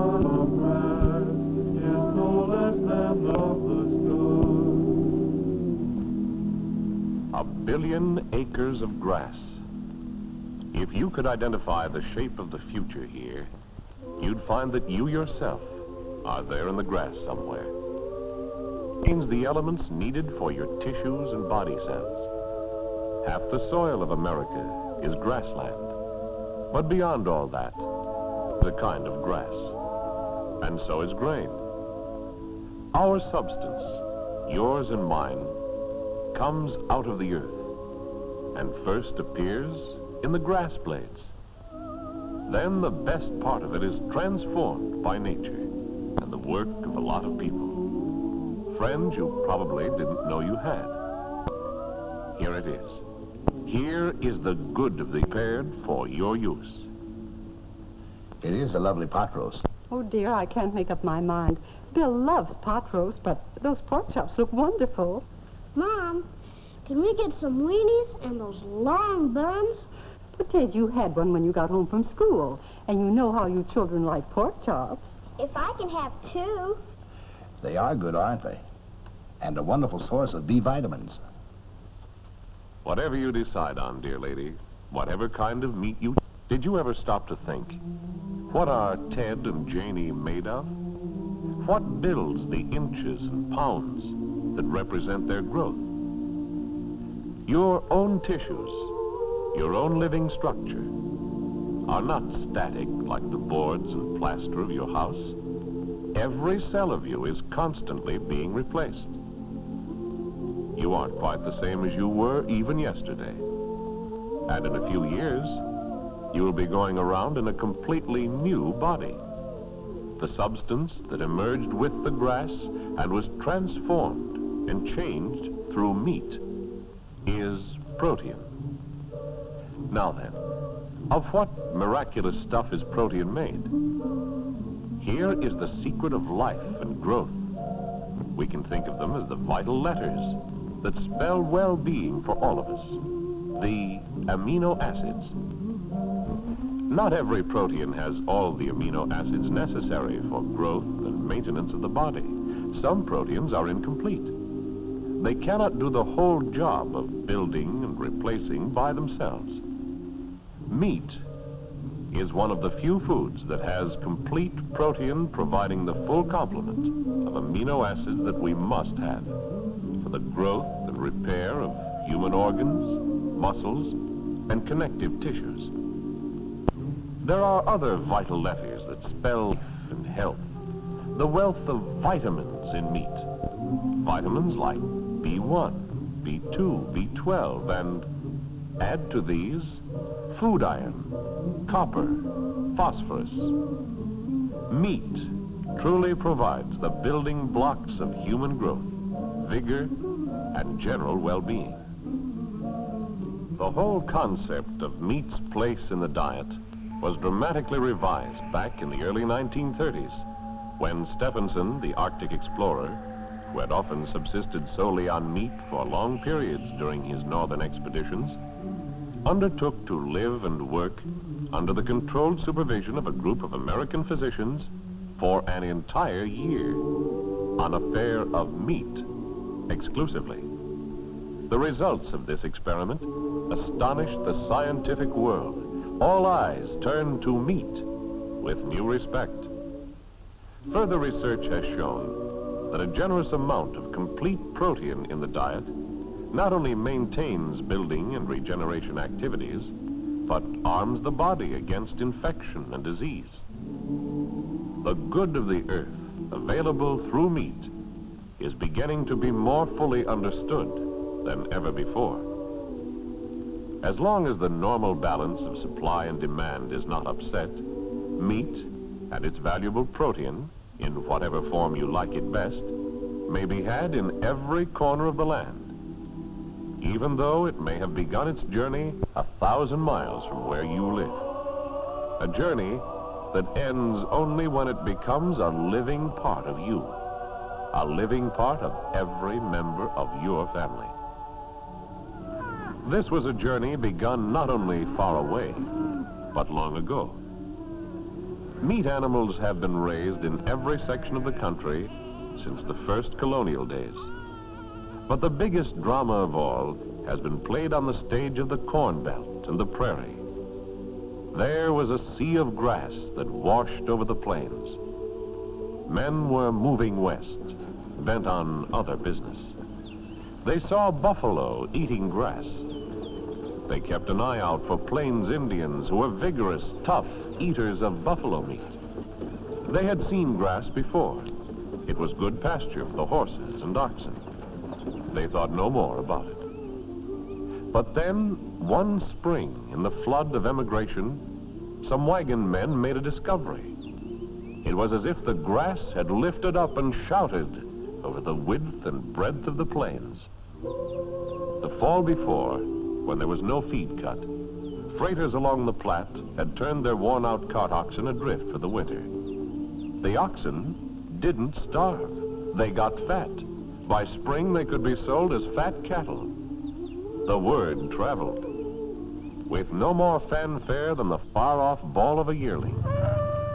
ton of grass is no less than of the sky. 1 billion acres of grass. If you could identify the shape of the future here, you'd find that you yourself are there in the grass somewhere. Means the elements needed for your tissues and body cells. Half the soil of America is grassland. But beyond all that, is a kind of grass. And so is grain. Our substance, yours and mine, comes out of the earth and first appears in the grass blades. Then the best part of it is transformed by nature and the work of a lot of people. Friends you probably didn't know you had. Here it is. Here is the good of the prepared for your use. It is a lovely pot roast. Oh, dear, I can't make up my mind. Bill loves pot roast, but those pork chops look wonderful. Mom, can we get some weenies and those long buns? But, Ted, you had one when you got home from school, and you know how you children like pork chops. If I can have 2. They are good, aren't they? And a wonderful source of B vitamins. Whatever you decide on, dear lady, whatever kind of meat you... Did you ever stop to think, what are Ted and Janie made of? What builds the inches and pounds that represent their growth? Your own tissues, your own living structure, are not static like the boards and plaster of your house. Every cell of you is constantly being replaced. You aren't quite the same as you were even yesterday. And in a few years, you will be going around in a completely new body. The substance that emerged with the grass and was transformed and changed through meat is protein. Now then, of what miraculous stuff is protein made? Here is the secret of life and growth. We can think of them as the vital letters that spell well-being for all of us. The amino acids. Not every protein has all the amino acids necessary for growth and maintenance of the body. Some proteins are incomplete. They cannot do the whole job of building and replacing by themselves. Meat is one of the few foods that has complete protein providing the full complement of amino acids that we must have for the growth and repair of human organs, muscles, and connective tissues. There are other vital letters that spell life and health, the wealth of vitamins in meat. Vitamins like B1, B2, B12, and add to these food iron, copper, phosphorus. Meat truly provides the building blocks of human growth, vigor, and general well-being. The whole concept of meat's place in the diet was dramatically revised back in the early 1930s when Stephenson, the Arctic explorer, who had often subsisted solely on meat for long periods during his northern expeditions, undertook to live and work under the controlled supervision of a group of American physicians for an entire year on a fare of meat exclusively. The results of this experiment astonished the scientific world. All eyes turned to meat with new respect. Further research has shown that a generous amount of complete protein in the diet not only maintains building and regeneration activities, but arms the body against infection and disease. The good of the earth, available through meat, is beginning to be more fully understood than ever before. As long as the normal balance of supply and demand is not upset, meat and its valuable protein, in whatever form you like it best, may be had in every corner of the land, even though it may have begun its journey 1,000 miles from where you live. A journey that ends only when it becomes a living part of you, a living part of every member of your family. This was a journey begun not only far away, but long ago. Meat animals have been raised in every section of the country since the first colonial days. But the biggest drama of all has been played on the stage of the Corn Belt and the prairie. There was a sea of grass that washed over the plains. Men were moving west, bent on other business. They saw buffalo eating grass. They kept an eye out for Plains Indians who were vigorous, tough eaters of buffalo meat. They had seen grass before. It was good pasture for the horses and oxen. They thought no more about it. But then, one spring, in the flood of emigration, some wagon men made a discovery. It was as if the grass had lifted up and shouted over the width and breadth of the plains. The fall before, when there was no feed cut, freighters along the Platte had turned their worn-out cart oxen adrift for the winter. The oxen didn't starve. They got fat. By spring, they could be sold as fat cattle. The word traveled. With no more fanfare than the far-off bawl of a yearling,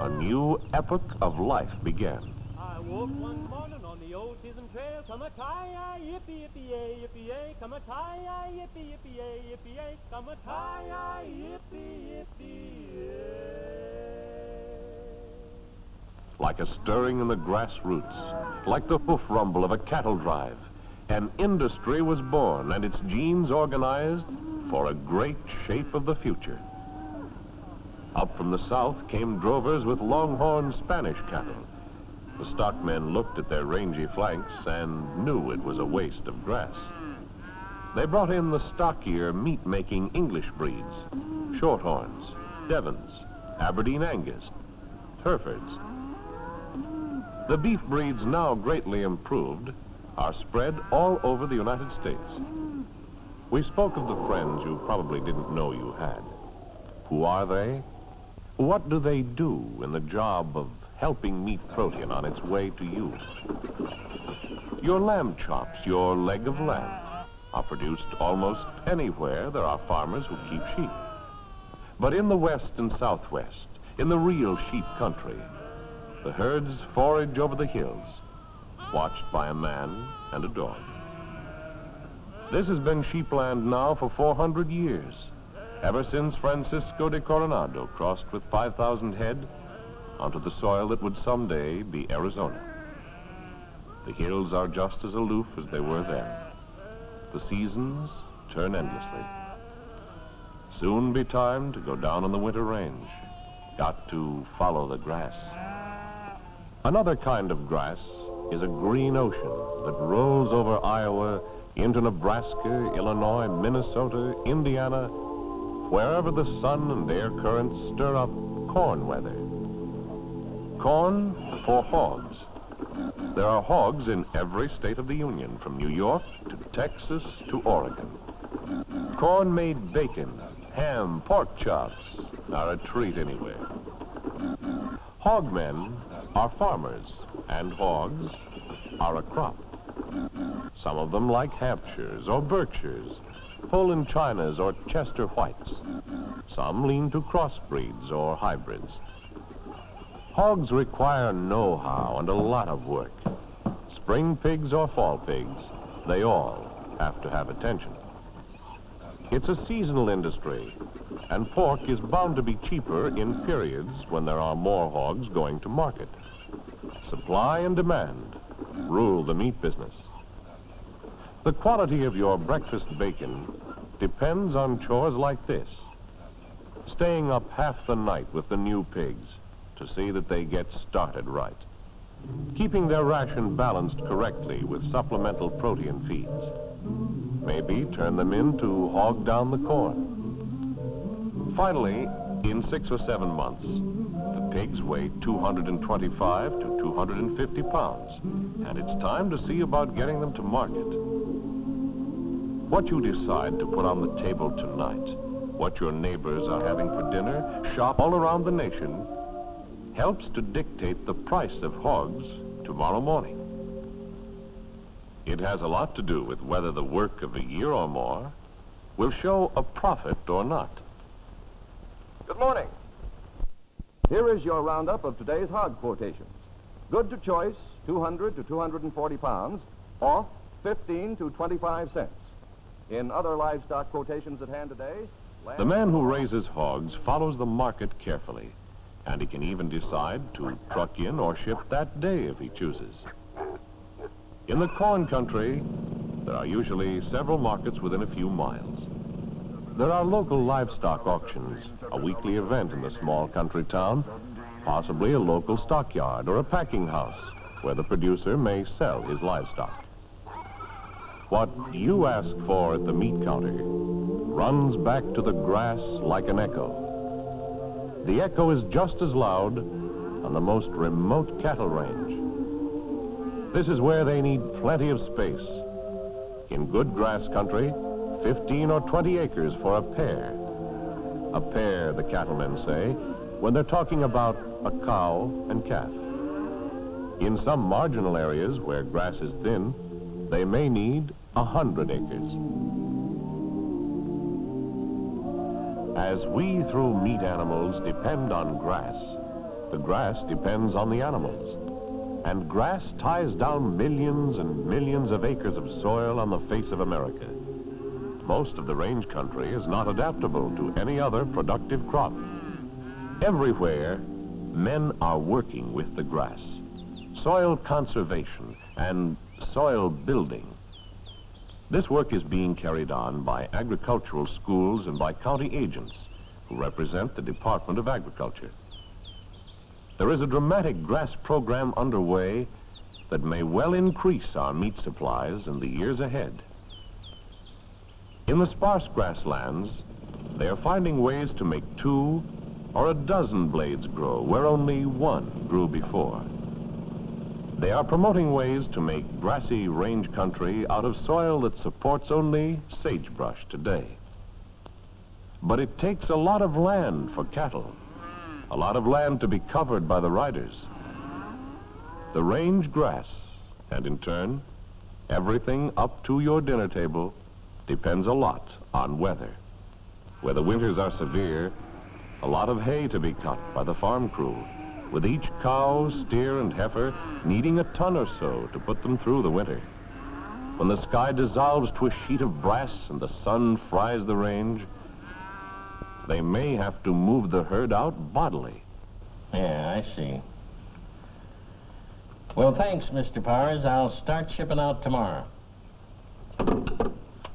a new epoch of life began. I woke one morning on the old Chisholm Trail, come-a-tie-yi, yippee-yippee-yay, yippee-yay, come-a-tie-yi, yippee-yippee-yay, yippee-yay, come-a-tie-yi, yippee-yippee-yay. Like a stirring in the grassroots, like the hoof rumble of a cattle drive, an industry was born and its genes organized for a great shape of the future. Up from the south came drovers with longhorn Spanish cattle. The stockmen looked at their rangy flanks and knew it was a waste of grass. They brought in the stockier, meat-making English breeds, Shorthorns, Devons, Aberdeen Angus, Herefords. The beef breeds, now greatly improved, are spread all over the United States. We spoke of the friends you probably didn't know you had. Who are they? What do they do in the job of helping meat protein on its way to you? Your lamb chops, your leg of lamb, are produced almost anywhere there are farmers who keep sheep. But in the West and Southwest, in the real sheep country, the herds forage over the hills, watched by a man and a dog. This has been sheepland now for 400 years, ever since Francisco de Coronado crossed with 5,000 head onto the soil that would someday be Arizona. The hills are just as aloof as they were then. The seasons turn endlessly. Soon be time to go down on the winter range. Got to follow the grass. Another kind of grass is a green ocean that rolls over Iowa into Nebraska, Illinois, Minnesota, Indiana, wherever the sun and air currents stir up corn weather. Corn for hogs. There are hogs in every state of the Union, from New York to Texas to Oregon. Corn-made bacon, ham, pork chops are a treat anywhere. Hogmen are farmers, and hogs are a crop. Some of them like Hampshires or Berkshires, Poland Chinas or Chester Whites. Some lean to crossbreeds or hybrids. Hogs require know-how and a lot of work. Spring pigs or fall pigs, they all have to have attention. It's a seasonal industry, and pork is bound to be cheaper in periods when there are more hogs going to market. Supply and demand rule the meat business. The quality of your breakfast bacon depends on chores like this. Staying up half the night with the new pigs to see that they get started right. Keeping their ration balanced correctly with supplemental protein feeds. Maybe turn them in to hog down the corn. Finally, in 6 or 7 months, the pigs weigh 225 to 250 pounds, and it's time to see about getting them to market. What you decide to put on the table tonight, what your neighbors are having for dinner, shop all around the nation, helps to dictate the price of hogs tomorrow morning. It has a lot to do with whether the work of a year or more will show a profit or not. Good morning. Here is your roundup of today's hog quotations. Good to choice, 200 to 240 pounds, off 15 to 25 cents. In other livestock quotations at hand today, The man who raises hogs follows the market carefully, and he can even decide to truck in or ship that day if he chooses. In the corn country, there are usually several markets within a few miles. There are local livestock auctions, a weekly event in the small country town, possibly a local stockyard or a packing house where the producer may sell his livestock. What you ask for at the meat counter runs back to the grass like an echo. The echo is just as loud on the most remote cattle range. This is where they need plenty of space. In good grass country, 15 or 20 acres for a pair. A pair, the cattlemen say, when they're talking about a cow and calf. In some marginal areas where grass is thin, they may need 100 acres. As we through meat animals depend on grass, the grass depends on the animals. And grass ties down millions and millions of acres of soil on the face of America. Most of the range country is not adaptable to any other productive crop. Everywhere, men are working with the grass. Soil conservation and soil building. This work is being carried on by agricultural schools and by county agents who represent the Department of Agriculture. There is a dramatic grass program underway that may well increase our meat supplies in the years ahead. In the sparse grasslands, they are finding ways to make 2 or a dozen blades grow where only 1 grew before. They are promoting ways to make grassy range country out of soil that supports only sagebrush today. But it takes a lot of land for cattle, a lot of land to be covered by the riders. The range grass, and in turn, everything up to your dinner table, depends a lot on weather. Where the winters are severe, a lot of hay to be cut by the farm crew, with each cow, steer, and heifer needing a ton or so to put them through the winter. When the sky dissolves to a sheet of brass and the sun fries the range, they may have to move the herd out bodily. Yeah, I see. Well, thanks, Mr. Powers. I'll start shipping out tomorrow.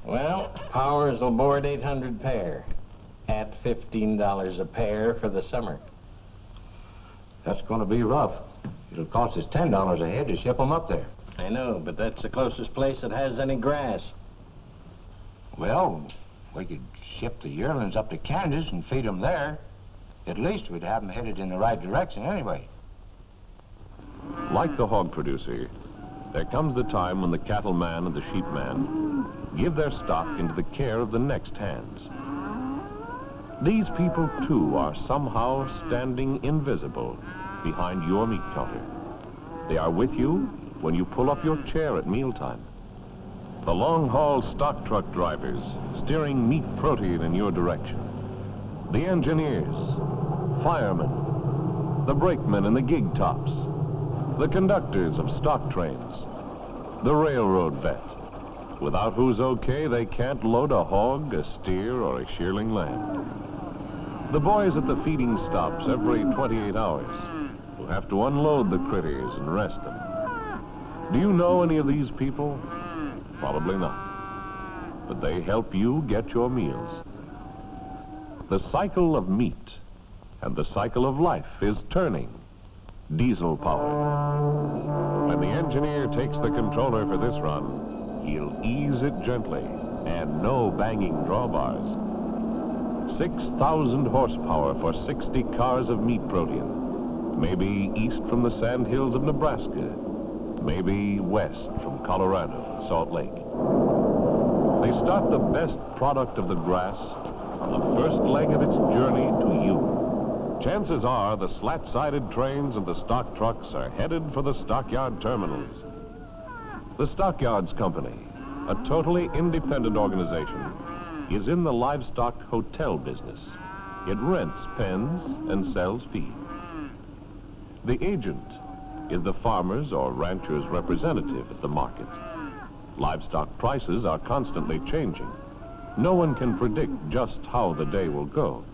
Well, Powers will board 800 pair at $15 a pair for the summer. That's going to be rough. It'll cost us $10 a head to ship them up there. I know, but that's the closest place that has any grass. Well, we could ship the yearlings up to Kansas and feed them there. At least we'd have them headed in the right direction anyway. Like the hog producer, there comes the time when the cattleman and the sheepman give their stock into the care of the next hands. These people, too, are somehow standing invisible behind your meat counter. They are with you when you pull up your chair at mealtime. The long-haul stock truck drivers steering meat protein in your direction. The engineers, firemen, the brakemen and the gig tops, the conductors of stock trains, the railroad vet, without whose okay they can't load a hog, a steer, or a shearling lamb. The boys at the feeding stops every 28 hours who have to unload the critters and rest them. Do you know any of these people? Probably not. But they help you get your meals. The cycle of meat and the cycle of life is turning. Diesel power. When the engineer takes the controller for this run, he'll ease it gently and no banging drawbars. 6,000 horsepower for 60 cars of meat protein. Maybe east from the sandhills of Nebraska. Maybe west from Colorado and Salt Lake. They start the best product of the grass on the first leg of its journey to you. Chances are the slat-sided trains and the stock trucks are headed for the stockyard terminals. The Stockyards Company, a totally independent organization, is in the livestock hotel business. It rents pens and sells feed. The agent is the farmer's or rancher's representative at the market. Livestock prices are constantly changing. No one can predict just how the day will go.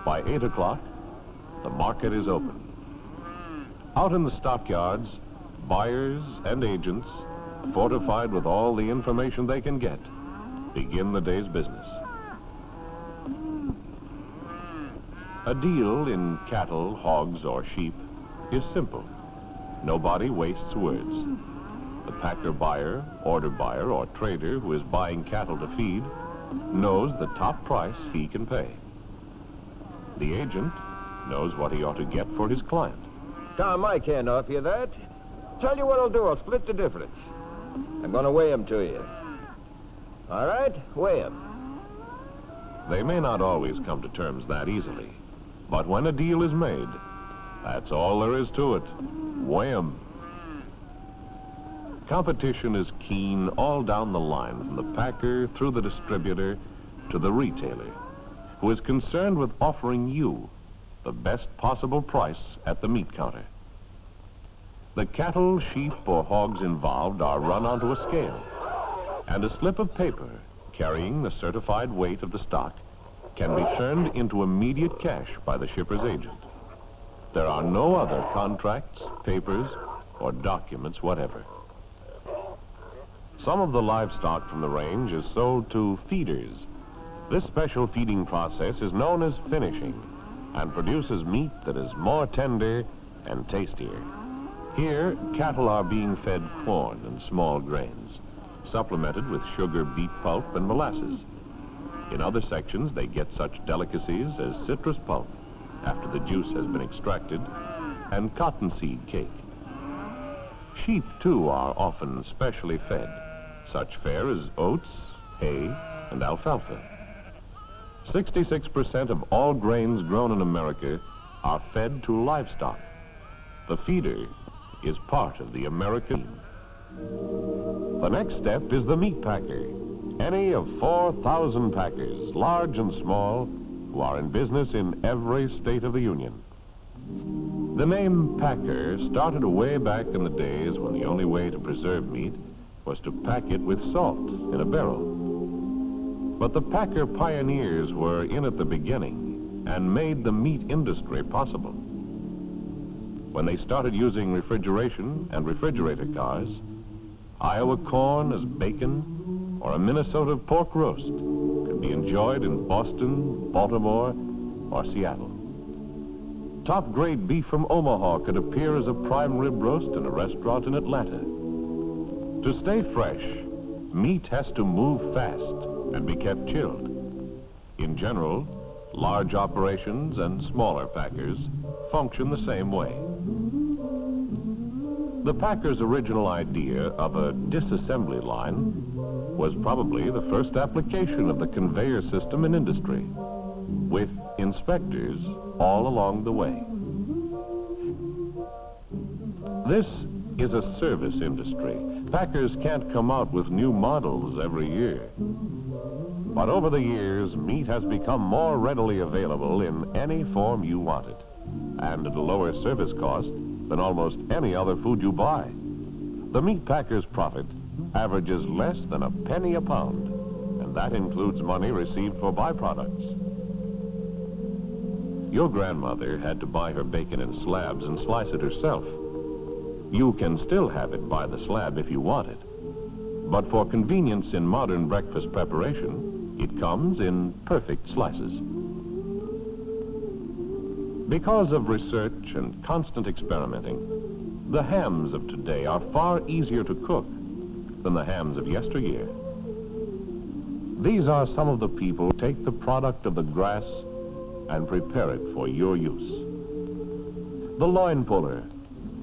By 8 o'clock, the market is open. Out in the stockyards, buyers and agents, fortified with all the information they can get, begin the day's business. A deal in cattle, hogs, or sheep is simple. Nobody wastes words. The packer buyer, order buyer, or trader who is buying cattle to feed knows the top price he can pay. The agent knows what he ought to get for his client. Tom, I can't offer you that. Tell you what I'll do. I'll split the difference. I'm going to weigh 'em to you. All right? Weigh 'em. They may not always come to terms that easily, but when a deal is made, that's all there is to it. Weigh 'em. Competition is keen all down the line, from the packer through the distributor to the retailer, who is concerned with offering you the best possible price at the meat counter. The cattle, sheep, or hogs involved are run onto a scale, and a slip of paper carrying the certified weight of the stock can be turned into immediate cash by the shipper's agent. There are no other contracts, papers, or documents whatever. Some of the livestock from the range is sold to feeders. This special feeding process is known as finishing and produces meat that is more tender and tastier. Here, cattle are being fed corn and small grains, supplemented with sugar beet pulp and molasses. In other sections, they get such delicacies as citrus pulp, after the juice has been extracted, and cottonseed cake. Sheep, too, are often specially fed. Such fare as oats, hay, and alfalfa. 66% of all grains grown in America are fed to livestock. The feeder is part of the American team. The next step is the meat packer. Any of 4,000 packers, large and small, who are in business in every state of the Union. The name packer started way back in the days when the only way to preserve meat was to pack it with salt in a barrel. But the packer pioneers were in at the beginning and made the meat industry possible. When they started using refrigeration and refrigerator cars, Iowa corn as bacon or a Minnesota pork roast could be enjoyed in Boston, Baltimore, or Seattle. Top-grade beef from Omaha could appear as a prime rib roast in a restaurant in Atlanta. To stay fresh, meat has to move fast and be kept chilled. In general, large operations and smaller packers function the same way. The packer's original idea of a disassembly line was probably the first application of the conveyor system in industry, with inspectors all along the way. This is a service industry. Packers can't come out with new models every year. But over the years, meat has become more readily available in any form you want it, and at a lower service cost than almost any other food you buy. The meat packer's profit averages less than a penny a pound, and that includes money received for byproducts. Your grandmother had to buy her bacon in slabs and slice it herself. You can still have it by the slab if you want it, but for convenience in modern breakfast preparation, it comes in perfect slices. Because of research and constant experimenting, the hams of today are far easier to cook than the hams of yesteryear. These are some of the people who take the product of the grass and prepare it for your use. The loin puller,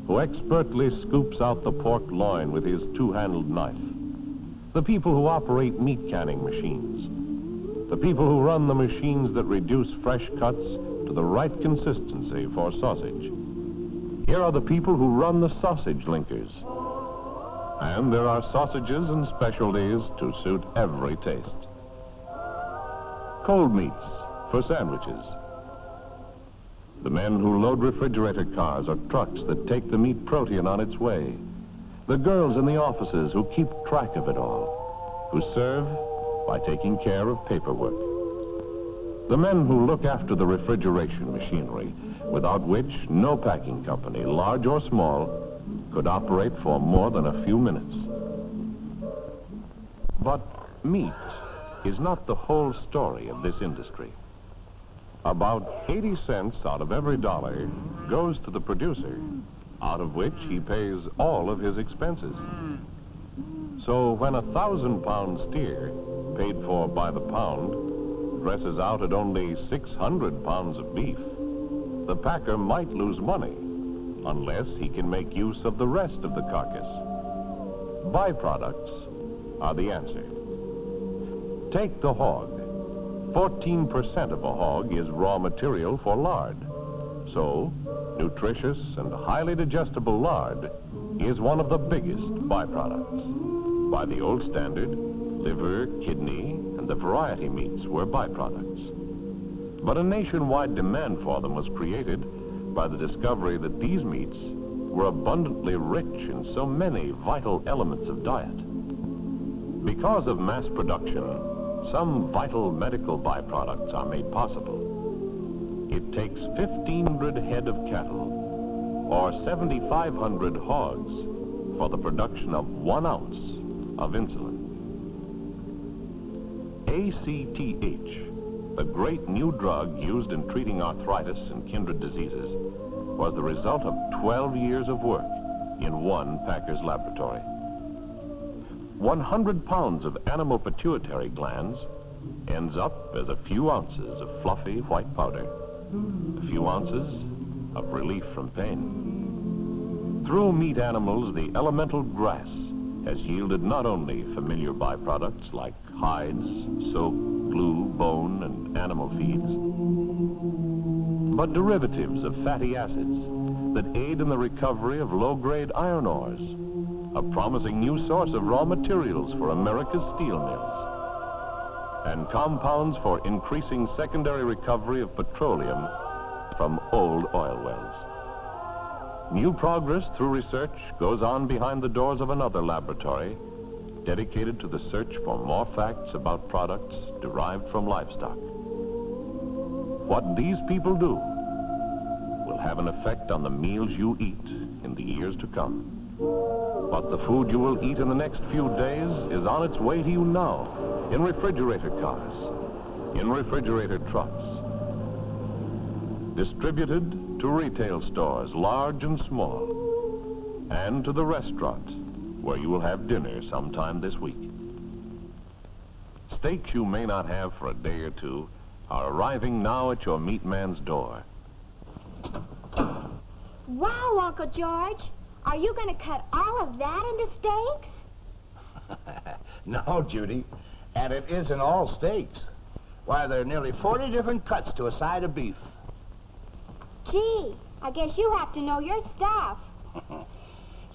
who expertly scoops out the pork loin with his two-handled knife. The people who operate meat canning machines. The people who run the machines that reduce fresh cuts to the right consistency for sausage. Here are the people who run the sausage linkers. And there are sausages and specialties to suit every taste. Cold meats for sandwiches. The men who load refrigerator cars or trucks that take the meat protein on its way. The girls in the offices who keep track of it all, who serve by taking care of paperwork. The men who look after the refrigeration machinery, without which no packing company, large or small, could operate for more than a few minutes. But meat is not the whole story of this industry. About 80 cents out of every dollar goes to the producer, out of which he pays all of his expenses. So when a 1,000-pound steer, paid for by the pound, dresses out at only 600 pounds of beef, the packer might lose money unless he can make use of the rest of the carcass. Byproducts are the answer. Take the hog. 14% of a hog is raw material for lard. So, nutritious and highly digestible lard is one of the biggest byproducts. By the old standard, liver, kidney, and the variety meats were byproducts. But a nationwide demand for them was created by the discovery that these meats were abundantly rich in so many vital elements of diet. Because of mass production, some vital medical byproducts are made possible. It takes 1,500 head of cattle or 7,500 hogs for the production of 1 ounce of insulin. ACTH, the great new drug used in treating arthritis and kindred diseases, was the result of 12 years of work in one packer's laboratory. 100 pounds of animal pituitary glands ends up as a few ounces of fluffy white powder, a few ounces of relief from pain. Through meat animals, the elemental grass has yielded not only familiar byproducts like hides, soap, glue, bone, and animal feeds, but derivatives of fatty acids that aid in the recovery of low-grade iron ores, a promising new source of raw materials for America's steel mills, and compounds for increasing secondary recovery of petroleum from old oil wells. New progress through research goes on behind the doors of another laboratory dedicated to the search for more facts about products derived from livestock. What these people do will have an effect on the meals you eat in the years to come. But the food you will eat in the next few days is on its way to you now, in refrigerator cars, in refrigerator trucks, distributed to retail stores, large and small, and to the restaurant where you will have dinner sometime this week. Steaks you may not have for a day or two are arriving now at your meat man's door. Wow, Uncle George. Are you going to cut all of that into steaks? No, Judy. And it isn't all steaks. Why, there are nearly 40 different cuts to a side of beef. Gee, I guess you have to know your stuff.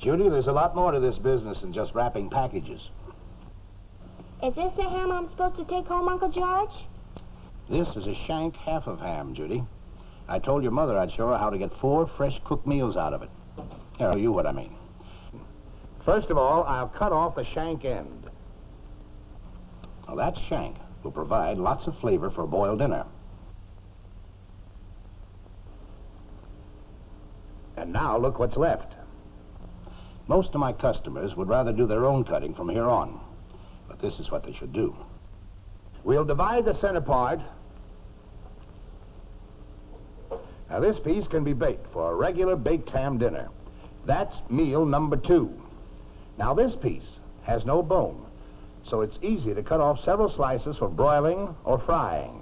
Judy, there's a lot more to this business than just wrapping packages. Is this the ham I'm supposed to take home, Uncle George? This is a shank half of ham, Judy. I told your mother I'd show her how to get 4 fresh cooked meals out of it. Here, I'll tell you what I mean. First of all, I'll cut off the shank end. Now, that shank will provide lots of flavor for a boiled dinner. And now, look what's left. Most of my customers would rather do their own cutting from here on, but this is what they should do. We'll divide the center part. Now, this piece can be baked for a regular baked ham dinner. That's meal number 2. Now, this piece has no bone, so it's easy to cut off several slices for broiling or frying.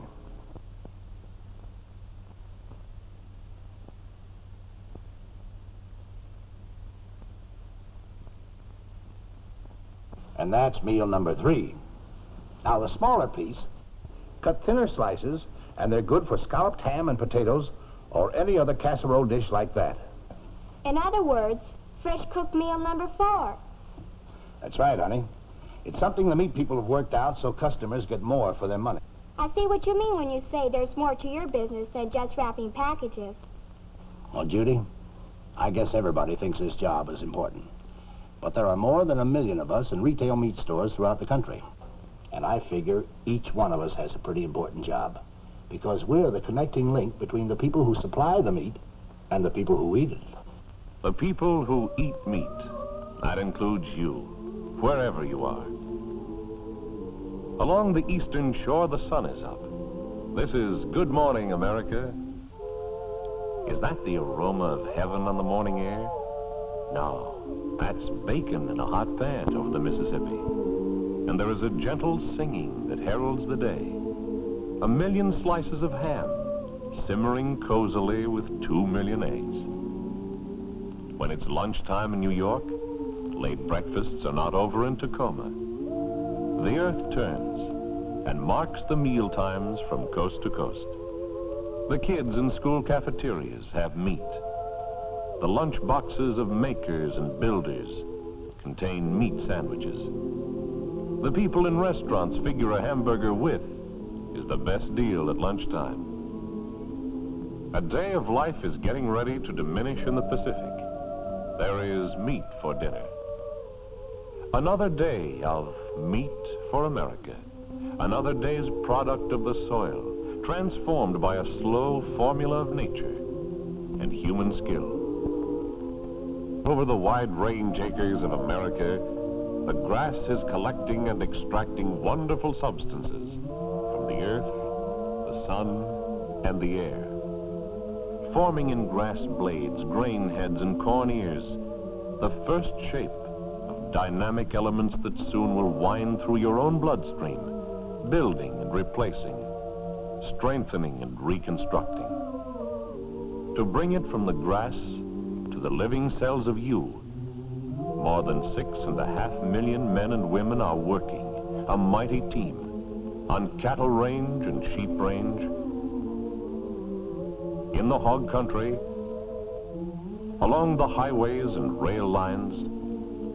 And that's meal number 3. Now, the smaller piece, cut thinner slices, and they're good for scalloped ham and potatoes or any other casserole dish like that. In other words, fresh cooked meal number 4. That's right, honey. It's something the meat people have worked out so customers get more for their money. I see what you mean when you say there's more to your business than just wrapping packages. Well, Judy, I guess everybody thinks this job is important. But there are more than 1 million of us in retail meat stores throughout the country. And I figure each one of us has a pretty important job. Because we're the connecting link between the people who supply the meat and the people who eat it. The people who eat meat. That includes you, wherever you are. Along the eastern shore, the sun is up. This is Good Morning, America. Is that the aroma of heaven on the morning air? No, that's bacon in a hot pan over the Mississippi. And there is a gentle singing that heralds the day. 1 million slices of ham, simmering cozily with 2 million eggs. When it's lunchtime in New York, late breakfasts are not over in Tacoma. The earth turns and marks the meal times from coast to coast. The kids in school cafeterias have meat. The lunch boxes of makers and builders contain meat sandwiches. The people in restaurants figure a hamburger with is the best deal at lunchtime. A day of life is getting ready to diminish in the Pacific. There is meat for dinner. Another day of meat for America. Another day's product of the soil, transformed by a slow formula of nature and human skill. Over the wide range acres of America, the grass is collecting and extracting wonderful substances from the earth, the sun, and the air. Forming in grass blades, grain heads, and corn ears, the first shape of dynamic elements that soon will wind through your own bloodstream, building and replacing, strengthening and reconstructing. To bring it from the grass to the living cells of you, more than 6.5 million men and women are working, a mighty team, on cattle range and sheep range, in the hog country, along the highways and rail lines,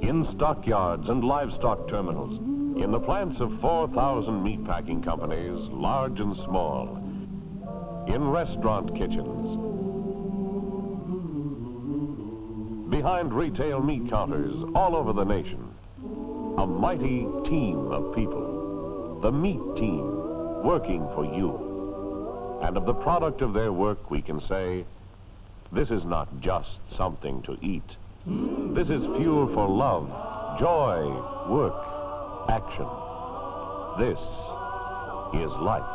in stockyards and livestock terminals, in the plants of 4,000 meatpacking companies, large and small, in restaurant kitchens, behind retail meat counters all over the nation. A mighty team of people, the meat team, working for you. And of the product of their work, we can say, this is not just something to eat. This is fuel for love, joy, work, action. This is life.